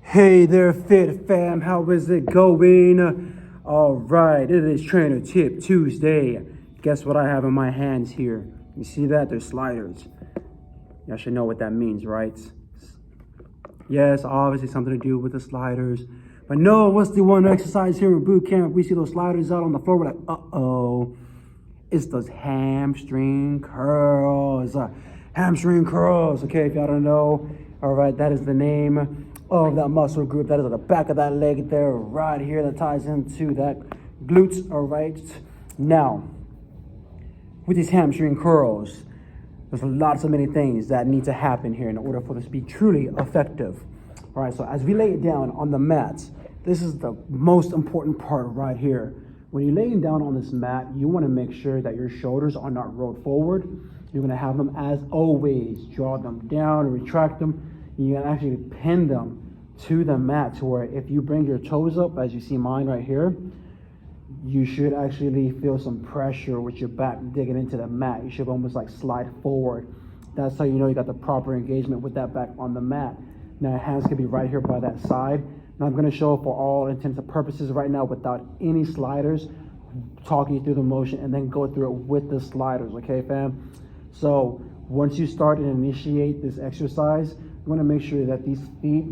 Hey there, Fit Fam. How is it going? All right, it is Trainer Tip Tuesday. Guess what I have in my hands here? You see that? They're sliders. You should know what that means, right? Yes, obviously something to do with the sliders. But no, what's the one exercise here in boot camp? We see those sliders out on the floor. We're like, uh-oh. It's those hamstring curls. Hamstring curls. Okay, if y'all don't know. All right, that is the name of that muscle group. That is at the back of that leg there, right here, that ties into that glutes. All right. Now, with these hamstring curls, there's lots of many things that need to happen here in order for this to be truly effective. All right, so as we lay it down on the mat, this is the most important part right here. When you're laying down on this mat, you want to make sure that your shoulders are not rolled forward. You're going to have them, as always, draw them down, retract them. You can actually pin them to the mat to where if you bring your toes up, as you see mine right here, you should actually feel some pressure with your back digging into the mat. You should almost like slide forward. That's how you know you got the proper engagement with that back on the mat. Now, your hands can be right here by that side. Now, I'm going to show for all intents and purposes right now without any sliders, talking you through the motion and then go through it with the sliders, okay, fam? So once you start and initiate this exercise, you want to make sure that these feet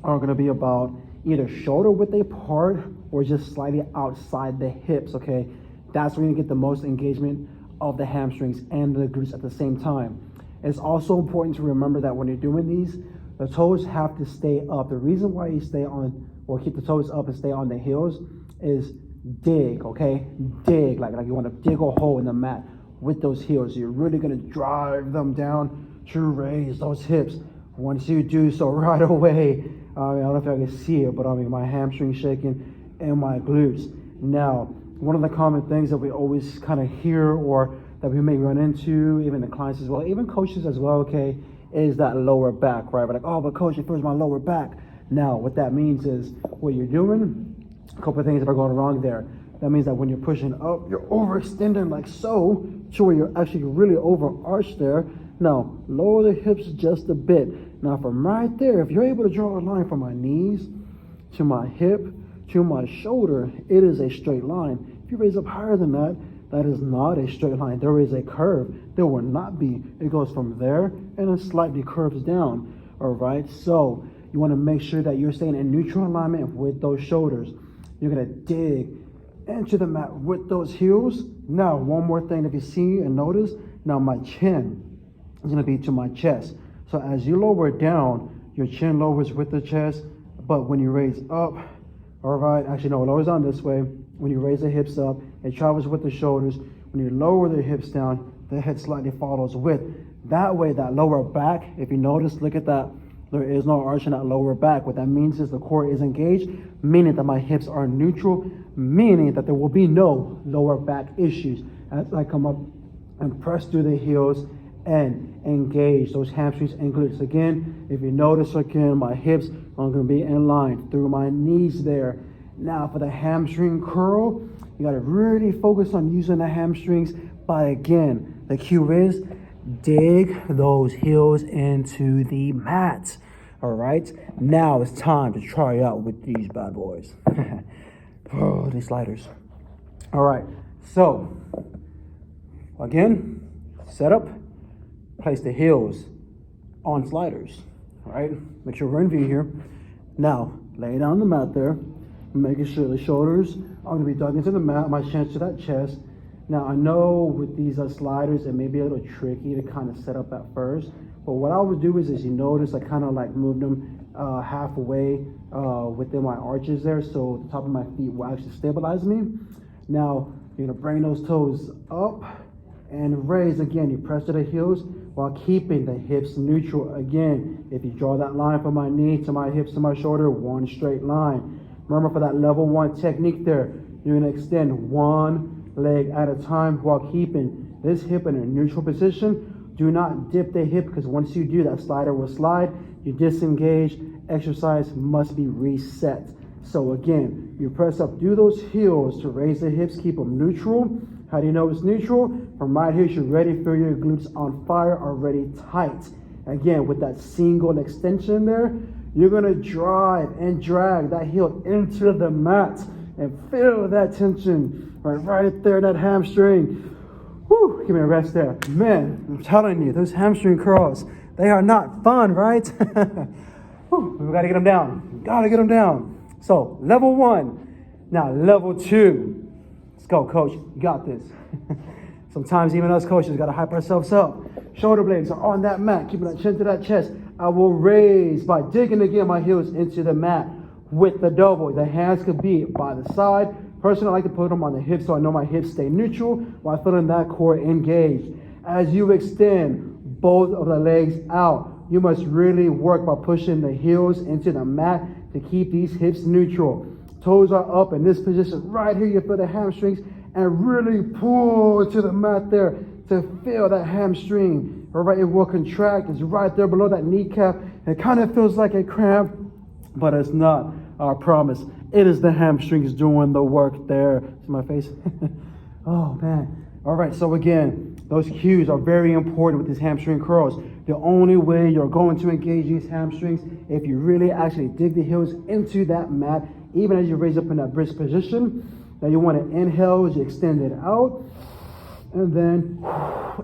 are going to be about either shoulder width apart or just slightly outside the hips, okay? That's where you get the most engagement of the hamstrings and the glutes at the same time. It's also important to remember that when you're doing these, the toes have to stay up. The reason why you stay on or keep the toes up and stay on the heels is dig, okay? Dig, like you want to dig a hole in the mat with those heels. You're really going to drive them down to raise those hips. Once you do so right away, I don't know if I can see it, but my hamstring shaking and my glutes. Now, one of the common things that we always kind of hear or that we may run into, even the clients as well, even coaches as well, okay, is that lower back, right? We're like, oh, but coach, it feels my lower back. Now, what that means is what you're doing, a couple of things that are going wrong there. That means that when you're pushing up, you're overextending like so, to where you're actually really overarched there. Now, lower the hips just a bit. Now, from right there, if you're able to draw a line from my knees to my hip to my shoulder, it is a straight line. If you raise up higher than that, that is not a straight line. There is a curve. There will not be. It goes from there and it slightly curves down. All right. So you want to make sure that you're staying in neutral alignment with those shoulders. You're going to dig into the mat with those heels. Now, one more thing, if you see and notice, now my chin is going to be to my chest. So as you lower down, your chin lowers with the chest. But when you raise up, all right, actually no, it lowers down this way. When you raise the hips up, it travels with the shoulders. When you lower the hips down, the head slightly follows with. That way, that lower back, if you notice, look at that. There is no arch in that lower back. What that means is the core is engaged, meaning that my hips are neutral, meaning that there will be no lower back issues as I come up and press through the heels and engage those hamstrings and glutes. Again, if you notice again, my hips are going to be in line through my knees there. Now for the hamstring curl, you got to really focus on using the hamstrings. But again, the cue is dig those heels into the mat. All right, now it's time to try out with these bad boys. Oh, these sliders. All right, so again, set up, place the heels on sliders. All right, make sure we're in view here. Now, lay down the mat there, making sure the shoulders are going to be dug into the mat, my chin to that chest. Now, I know with these sliders, it may be a little tricky to kind of set up at first, but what I would do is you notice I kind of like moved them halfway within my arches there, so the top of my feet will actually stabilize me. Now, you're going to bring those toes up and raise. Again, you press to the heels while keeping the hips neutral. Again, if you draw that line from my knee to my hips to my shoulder, one straight line. Remember, for that level 1 technique there, you're going to extend one leg at a time while keeping this hip in a neutral position. Do not dip the hip, because once you do, that slider will slide. You disengage. Exercise must be reset. So again, you press up through those heels to raise the hips, keep them neutral. How do you know it's neutral? From right here, you're ready, feel your glutes on fire, already tight. Again, with that single extension there, You're gonna drive and drag that heel into the mat and feel that tension right there in that hamstring. Whew, give me a rest there. Man, I'm telling you, those hamstring curls, they are not fun, right? Whew, we gotta get them down. Gotta get them down. So, level 1. Now, level 2. Let's go, coach. You got this. Sometimes even us coaches gotta hype ourselves up. Shoulder blades are on that mat, keeping that chin to that chest. I will raise by digging again my heels into the mat with the double. The hands could be by the side. Personally, I like to put them on the hips so I know my hips stay neutral while feeling that core engaged. As you extend both of the legs out, you must really work by pushing the heels into the mat to keep these hips neutral. Toes are up in this position. Right here, you feel the hamstrings and really pull to the mat there to feel that hamstring. All right, it will contract. It's right there below that kneecap. It kind of feels like a cramp, but it's not. I promise. It is the hamstrings doing the work there. See my face? Oh, man. All right, so again, those cues are very important with these hamstring curls. The only way you're going to engage these hamstrings if you really actually dig the heels into that mat, even as you raise up in that brisk position. Now you want to inhale as you extend it out, and then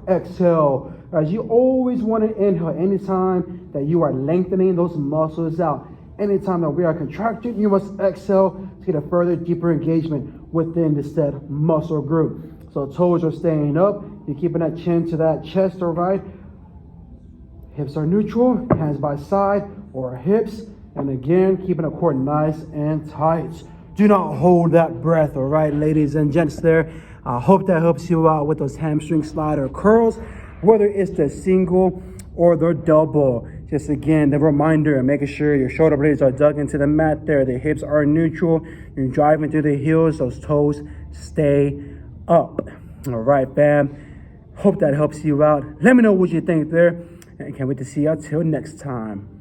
exhale. As you always want to inhale anytime that you are lengthening those muscles out. Anytime that we are contracting, you must exhale to get a further, deeper engagement within the said muscle group. So toes are staying up. You're keeping that chin to that chest, all right? Hips are neutral, hands by side or hips. And again, keeping the core nice and tight. Do not hold that breath, all right, ladies and gents there. I hope that helps you out with those hamstring slider curls, whether it's the single or the double. Just again, the reminder, making sure your shoulder blades are dug into the mat there. The hips are neutral. You're driving through the heels. Those toes stay up. All right, fam. Hope that helps you out. Let me know what you think there. And can't wait to see you till next time.